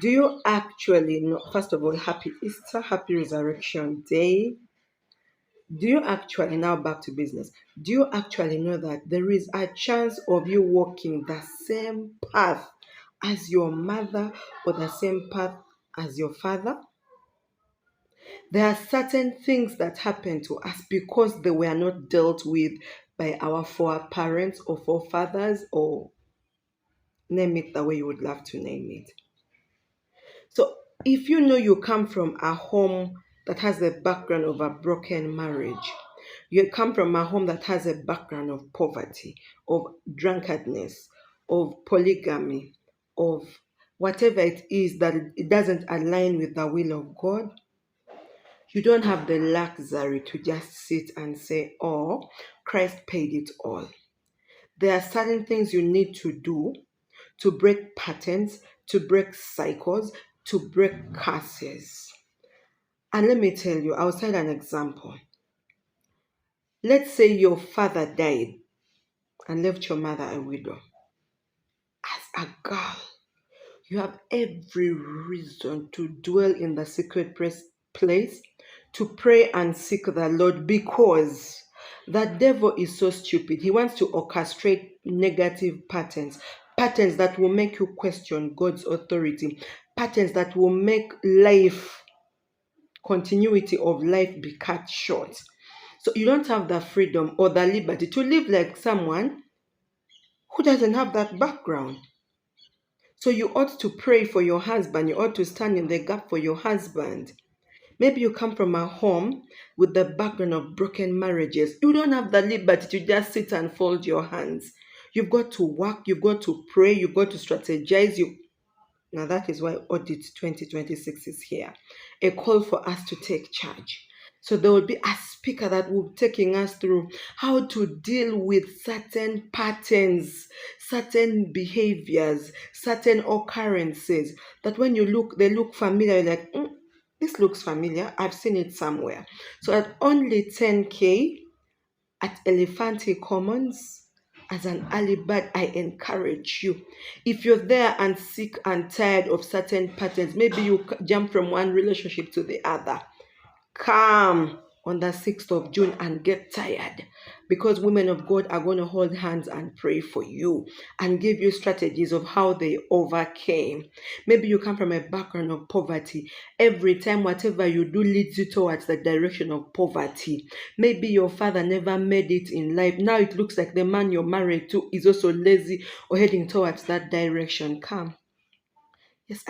Do you actually know? First of all, happy Easter, happy Resurrection Day. Do you actually, now back to business, do you actually know that there is a chance of you walking the same path as your mother or the same path as your father? There are certain things that happen to us because they were not dealt with by our foreparents or forefathers, or name it the way you would love to name it. So if you know you come from a home that has the background of a broken marriage, you come from a home that has a background of poverty, of drunkardness, of polygamy, of whatever it is that it doesn't align with the will of God, you don't have the luxury to just sit and say, oh, Christ paid it all. There are certain things you need to do to break patterns, to break cycles, to break curses. And let me tell you, I'll cite an example. Let's say your father died and left your mother a widow. As a girl, you have every reason to dwell in the secret place, to pray and seek the Lord, because the devil is so stupid. He wants to orchestrate negative patterns, patterns that will make you question God's authority, patterns that will make continuity of life be cut short. So you don't have the freedom or the liberty to live like someone who doesn't have that background. So you ought to pray for your husband. You ought to stand in the gap for your husband. Maybe you come from a home with the background of broken marriages. You don't have the liberty to just sit and fold your hands. You've got to work. You've got to pray. You've got to strategize. Now that is why Audit 2026 is here. A call for us to take charge. So there will be a speaker that will be taking us through how to deal with certain patterns, certain behaviors, certain occurrences that when you look, they look familiar. You're like, this looks familiar. I've seen it somewhere. So at only 10K at Elephante Commons, as an early bird, I encourage you. If you're there and sick and tired of certain patterns, maybe you jump from one relationship to the other, come on the 6th of June and get tired, because women of God are going to hold hands and pray for you and give you strategies of how they overcame. Maybe you come from a background of poverty. Every time whatever you do leads you towards the direction of poverty. Maybe your father never made it in life. Now it looks like the man you're married to is also lazy or heading towards that direction. Come.